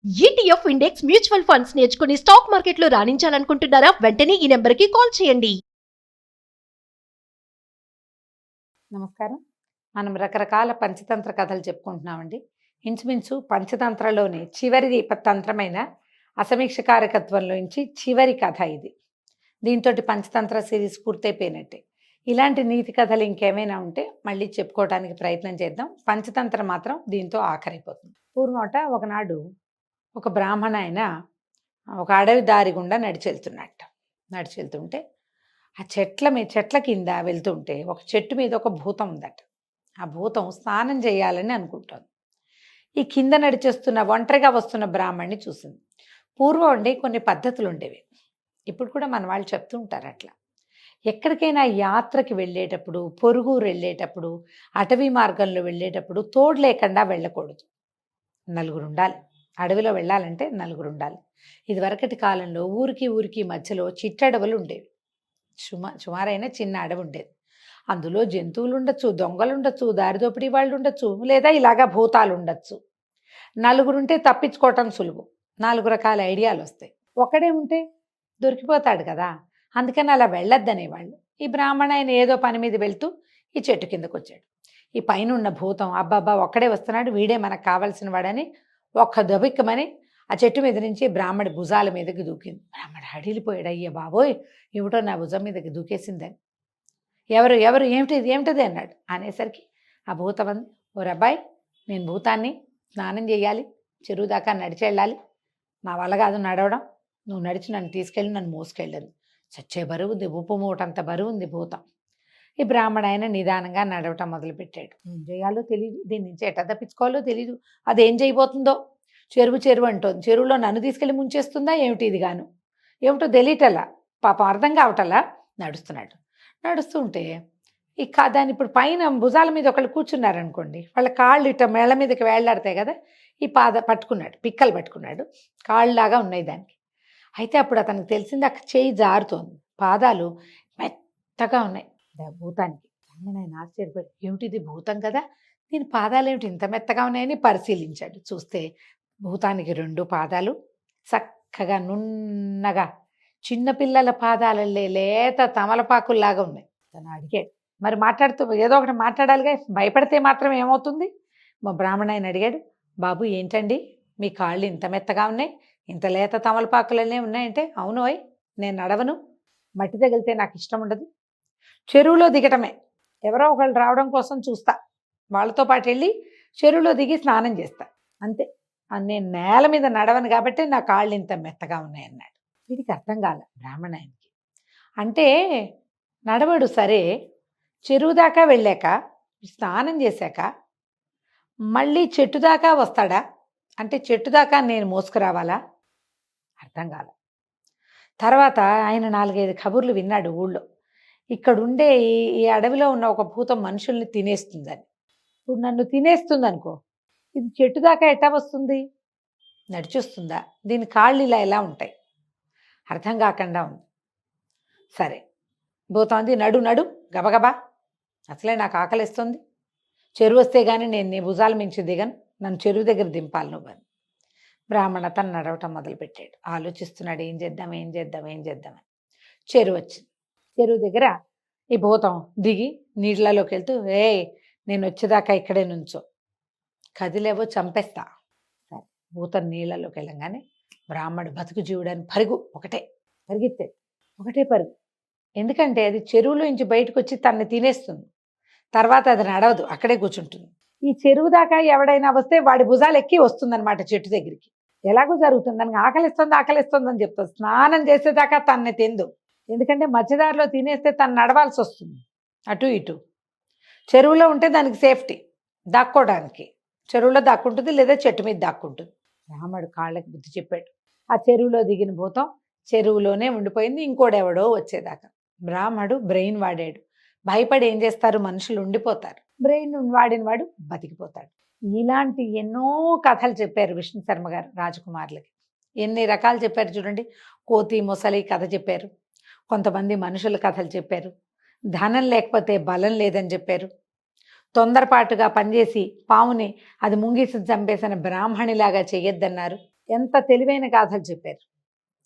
ETF index mutual funds నేర్చుకుని stock మార్కెట్లో రాణించాలనుకుంటున్నారా? వెంటనే ఈ నెంబర్కి కాల్ చేయండి. నమస్కారం. మనం రకరకాల పంచతంత్ర కథలు చెప్పుకుంటున్నామండి. ఇంచుమించు పంచతంత్రలోని చివరి తంత్రమైన అసమీక్ష కారకత్వంలోంచి చివరి కథ ఇది. దీంతో పంచతంత్ర సిరీస్ పూర్తయిపోయినట్టే. ఇలాంటి నీతి కథలు ఇంకేమైనా ఉంటే మళ్ళీ చెప్పుకోవడానికి ప్రయత్నం చేద్దాం. పంచతంత్ర మాత్రం దీంతో ఆఖరైపోతుంది. పూర్వమట ఒకనాడు ఒక బ్రాహ్మణ ఆయన ఒక అడవి దారి గుండా నడిచెళ్తుంటే ఆ చెట్ల కింద వెళ్తుంటే ఒక చెట్టు మీద ఒక భూతం ఉందట. ఆ భూతం స్నానం చేయాలని అనుకుంటోంది. ఈ కింద నడిచేస్తున్న ఒంటరిగా వస్తున్న బ్రాహ్మణ్ణి చూసింది. పూర్వం ఉండే కొన్ని పద్ధతులు ఉండేవి, ఇప్పుడు కూడా మన వాళ్ళు చెప్తూ ఉంటారు. అట్లా ఎక్కడికైనా యాత్రకి వెళ్ళేటప్పుడు, పొరుగురు వెళ్ళేటప్పుడు, అటవీ మార్గంలో వెళ్ళేటప్పుడు తోడు లేకుండా వెళ్ళకూడదు. నలుగురు ఉండాలి. అడవిలో వెళ్ళాలంటే నలుగురు ఉండాలి. ఇదివరకటి కాలంలో ఊరికి మధ్యలో చిట్టడవులు ఉండేవి. సుమారైన చిన్న అడవి ఉండేది. అందులో జంతువులు ఉండొచ్చు, దొంగలు ఉండొచ్చు, దారిదోపిడీ వాళ్ళు ఉండొచ్చు, లేదా ఇలాగా భూతాలు ఉండొచ్చు. నలుగురుంటే తప్పించుకోవటం సులువు. 4 రకాల ఐడియాలు వస్తాయి. ఒకడే ఉంటే దొరికిపోతాడు కదా, అందుకని అలా వెళ్ళొద్దనేవాళ్ళు. ఈ బ్రాహ్మణ ఆయన ఏదో పని మీద వెళ్తూ ఈ చెట్టు కిందకు వచ్చాడు. ఈ పైన ఉన్న భూతం అబ్బాబ్బా ఒక్కడే వస్తున్నాడు, వీడే మనకు కావాల్సిన వాడని ఒక్క దబిక్కమని ఆ చెట్టు మీద నుంచి బ్రాహ్మడి భుజాల మీదకి దూకింది. బ్రాహ్మడు హడిలిపోయాడు. అయ్యా బాబోయ్, ఏమిటో నా భుజం మీదకి దూకేసిందని. ఎవరు ఏమిటది అన్నాడు. అనేసరికి ఆ భూతం అంది, ఓ రబ్బాయి, నేను భూతాన్ని, స్నానం చేయాలి, చెరువు దాకా నడిచి వెళ్ళాలి, నా వల్ల కాదు నడవడం, నువ్వు నడిచి నన్ను తీసుకెళ్ళి నన్ను మోసుకెళ్ళదు. చచ్చే బరువు ఉంది, ఉప్పు మూటంత బరువు ఉంది భూతం. ఈ బ్రాహ్మణ ఆయన నిదానంగా నడవటం మొదలుపెట్టాడు. ఏం చేయాలో తెలియదు, దీని నుంచి ఎట్ట తప్పించుకోవాలో తెలియదు. అదేం చేయబోతుందో, చెరువు అంటోంది, చెరువులో నన్ను తీసుకెళ్ళి ముంచేస్తుందా ఏమిటి, ఇది గాను ఏమిటో తెలియటలా, పాపం అర్థం కావటలా. నడుస్తుంటే దాన్ని ఇప్పుడు పైన భుజాల మీద ఒకళ్ళు కూర్చున్నారనుకోండి, వాళ్ళ కాళ్ళు ఇట్ట మేళ్ళ మీదకి వేళ్లాడతాయి కదా, ఈ పట్టుకున్నాడు, పిక్కలు పట్టుకున్నాడు, కాళ్ళలాగా ఉన్నాయి దానికి. అయితే అప్పుడు అతనికి తెలిసింది అక్కడ చేయి జారుతోంది, పాదాలు మెత్తగా ఉన్నాయి భూతానికి. ఆయన ఆశ్చర్యపడి, ఏమిటిది భూతం కదా, దీని పాదాలు ఏమిటి ఇంత మెత్తగా ఉన్నాయని పరిశీలించాడు. చూస్తే భూతానికి 2 పాదాలు చక్కగా నున్నగా చిన్నపిల్లల పాదాలల్లే లేత తమలపాకుల్లాగా ఉన్నాయి. తను అడిగాడు, మరి మాట్లాడుతూ ఏదో ఒకటి మాట్లాడాలిగా, భయపడితే మాత్రం ఏమవుతుంది. మా బ్రాహ్మణ ఆయన అడిగాడు, బాబు ఏంటండి మీ కాళ్ళు ఇంత మెత్తగా ఉన్నాయి, ఇంత లేత తమలపాకులనే ఉన్నాయంటే, అవును అయ్, నేను నడవను, మట్టి తగిలితే నాకు ఇష్టం ఉండదు, చెరువులో దిగటమే, ఎవరో ఒకళ్ళు రావడం కోసం చూస్తా, వాళ్ళతో పాటు వెళ్ళి చెరువులో దిగి స్నానం చేస్తా, అంతే, నేను నేల మీద నడవను కాబట్టి నా కాళ్ళు ఇంత మెత్తగా ఉన్నాయన్నాడు. వీడికి అర్థం కాల బ్రాహ్మణాయనకి. అంటే నడవడు సరే, చెరువు దాకా వెళ్ళాక స్నానం చేశాక మళ్ళీ చెట్టు దాకా వస్తాడా, అంటే చెట్టు దాకా నేను మోసుకురావాలా, అర్థం కాల. తర్వాత ఆయన 4-5 కబుర్లు విన్నాడు ఊళ్ళో. ఇక్కడుండే ఈ అడవిలో ఉన్న ఒక భూతం మనుషుల్ని తినేస్తుందని. ఇప్పుడు నన్ను తినేస్తుంది అనుకో, ఇది చెట్టు దాకా ఎట్టా వస్తుంది, నడిచొస్తుందా, దీని కాళ్ళు ఇలా ఎలా ఉంటాయి, అర్థం కాకుండా ఉంది. సరే భూతం అంది, నడు గబగబా, అసలే నాకు ఆకలిస్తుంది, చెరువు వస్తే కానీ నేను నీ భుజాల మించి దిగను, నన్ను చెరువు దగ్గర దింపాలి నువ్వు అని. బ్రాహ్మణ తను నడవటం మొదలుపెట్టాడు. ఆలోచిస్తున్నాడు, ఏం చేద్దామని. చెరువు వచ్చింది. చెరువు దగ్గర ఈ భూతం దిగి నీళ్ళలోకి వెళ్తూ, నేను వచ్చేదాకా ఇక్కడే నుంచో, కదిలేవో చంపేస్తా. సరే భూతం నీళ్ళలోకి వెళ్ళంగానే బ్రాహ్మడు బతుకు జీవుడని పరిగెత్తాడు. ఒకటే పరుగు. ఎందుకంటే అది చెరువులో నుంచి బయటకు వచ్చి తనని తినేస్తుంది. తర్వాత అది నడవదు, అక్కడే కూర్చుంటుంది. ఈ చెరువు దాకా ఎవడైనా వస్తే వాడి భుజాలు ఎక్కి వస్తుందన్నమాట చెట్టు దగ్గరికి. ఎలాగో జరుగుతుంది, దానికి ఆకలిస్తుంది అని చెప్తుంది. స్నానం చేసేదాకా తనని తిందు, ఎందుకంటే మధ్యదారిలో తినేస్తే తను నడవాల్సి వస్తుంది అటు ఇటు. చెరువులో ఉంటే దానికి సేఫ్టీ, దాక్కోవడానికి చెరువులో దాక్కుంటుంది, లేదా చెట్టు మీద దాక్కుంటుంది. రాముడు కాళ్ళకి బుద్ధి చెప్పాడు. ఆ చెరువులో దిగిన భూతం చెరువులోనే ఉండిపోయింది, ఇంకోడెవడో వచ్చేదాకా. బ్రాహ్మడు బ్రెయిన్ వాడాడు. భయపడి ఏం చేస్తారు, మనుషులు ఉండిపోతారు. బ్రెయిన్ వాడిన వాడు బతికిపోతాడు. ఇలాంటి ఎన్నో కథలు చెప్పారు విష్ణు శర్మ గారు రాజకుమారులకి. ఎన్ని రకాలు చెప్పారు చూడండి. కోతి మొసలి కథ చెప్పారు, కొంతమంది మనుషుల కథలు చెప్పారు, ధనం లేకపోతే బలం లేదని చెప్పారు, తొందరపాటుగా పనిచేసి పాముని అది ముంగిసి చంపేసిన బ్రాహ్మణిలాగా చెయ్యొద్దన్నారు. ఎంత తెలివైన గాథలు చెప్పారు.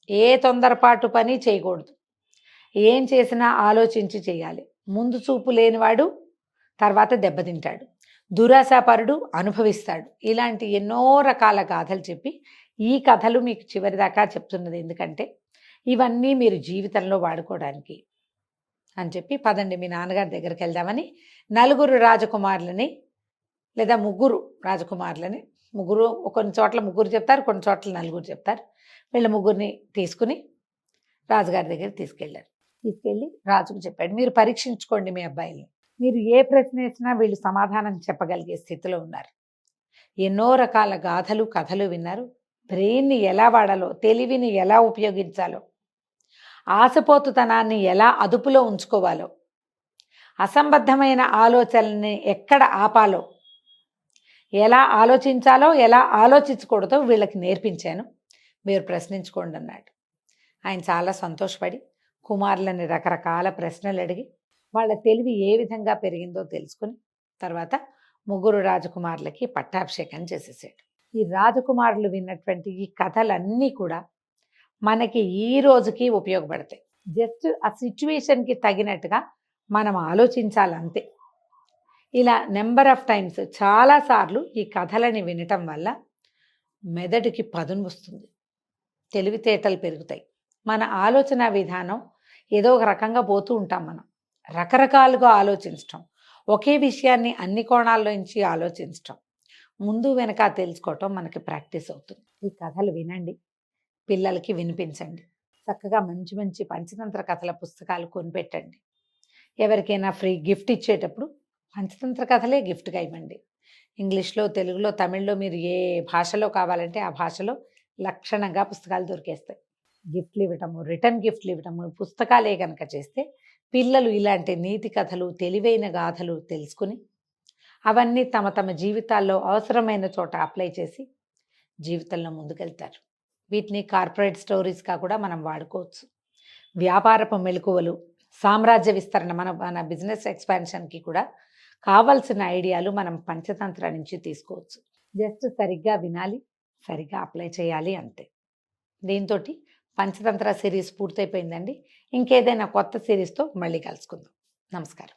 ఏ తొందరపాటు పని చేయకూడదు. ఏం చేసినా ఆలోచించి చేయాలి. ముందు చూపు లేనివాడు తర్వాత దెబ్బతింటాడు. దురాశాపరుడు అనుభవిస్తాడు. ఇలాంటి ఎన్నో రకాల గాథలు చెప్పి ఈ కథలు మీకు చివరిదాకా చెప్తున్నది ఎందుకంటే ఇవన్నీ మీరు జీవితంలో వాడుకోవడానికి అని చెప్పి పదండి మీ నాన్నగారి దగ్గరికి వెళ్దామని నలుగురు రాజకుమారులని లేదా ముగ్గురు రాజకుమారులని, ముగ్గురు కొన్ని చోట్ల ముగ్గురు చెప్తారు, కొన్ని చోట్ల నలుగురు చెప్తారు. వీళ్ళ ముగ్గురిని తీసుకుని రాజుగారి దగ్గర తీసుకెళ్ళారు. తీసుకెళ్ళి రాజుకు చెప్పాడు, మీరు పరీక్షించుకోండి మీ అబ్బాయిని. మీరు ఏ ప్రశ్న వేసినా వీళ్ళు సమాధానం చెప్పగలిగే స్థితిలో ఉన్నారు. ఎన్నో రకాల గాథలు కథలు విన్నారు. బ్రెయిన్ని ఎలా వాడాలో, తెలివిని ఎలా ఉపయోగించాలో, ఆశపోతుతనాన్ని ఎలా అదుపులో ఉంచుకోవాలో, అసంబద్ధమైన ఆలోచనల్ని ఎక్కడ ఆపాలో, ఎలా ఆలోచించాలో ఎలా ఆలోచించకూడదో వీళ్ళకి నేర్పించాను, మీరు ప్రశ్నించుకోండి అన్నాడు. ఆయన చాలా సంతోషపడి కుమారులని రకరకాల ప్రశ్నలు అడిగి వాళ్ళ తెలివి ఏ విధంగా పెరిగిందో తెలుసుకుని తర్వాత ముగ్గురు రాజకుమారులకి పట్టాభిషేకం చేసేసాడు. ఈ రాజకుమారులు విన్నటువంటి ఈ కథలన్నీ కూడా మనకి ఈ రోజుకి ఉపయోగపడతాయి. జస్ట్ ఆ సిచ్యువేషన్కి తగినట్టుగా మనం ఆలోచించాలంతే. ఇలా నెంబర్ ఆఫ్ టైమ్స్ చాలాసార్లు ఈ కథలని వినటం వల్ల మెదడుకి పదును వస్తుంది, తెలివితేటలు పెరుగుతాయి. మన ఆలోచన విధానం ఏదో ఒక రకంగా పోతూ ఉంటాం. మనం రకరకాలుగా ఆలోచించటం, ఒకే విషయాన్ని అన్ని కోణాల్లో నుంచి ఆలోచించటం, ముందు వెనక తెలుసుకోవటం మనకి ప్రాక్టీస్ అవుతుంది. ఈ కథలు వినండి, పిల్లలకి వినిపించండి. చక్కగా మంచి మంచి పంచతంత్ర కథల పుస్తకాలు కొనిపెట్టండి. ఎవరికైనా ఫ్రీ గిఫ్ట్ ఇచ్చేటప్పుడు పంచతంత్ర కథలే గిఫ్ట్గా ఇవ్వండి. ఇంగ్లీష్లో, తెలుగులో, తమిళ్లో మీరు ఏ భాషలో కావాలంటే ఆ భాషలో లక్షణంగా పుస్తకాలు దొరికేస్తాయి. గిఫ్ట్లు ఇవ్వటము, రిటర్న్ గిఫ్ట్లు ఇవ్వటము, పుస్తకాలే కనుక చేస్తే పిల్లలు ఇలాంటి నీతి కథలు, తెలివైన గాథలు తెలుసుకుని అవన్నీ తమ తమ జీవితాల్లో అవసరమైన చోట అప్లై చేసి జీవితంలో ముందుకెళ్తారు. వీటిని కార్పొరేట్ స్టోరీస్గా కూడా మనం వాడుకోవచ్చు. వ్యాపారపు మెలకువలు, సామ్రాజ్య విస్తరణ, మన బిజినెస్ ఎక్స్పాన్షన్కి కూడా కావాల్సిన ఐడియాలు మనం పంచతంత్ర నుంచి తీసుకోవచ్చు. జస్ట్ సరిగ్గా వినాలి, సరిగ్గా అప్లై చేయాలి అంతే. దీంతో పంచతంత్ర సిరీస్ పూర్తయిపోయిందండి. ఇంకేదైనా కొత్త సిరీస్తో మళ్ళీ కలుసుకుందాం. నమస్కారం.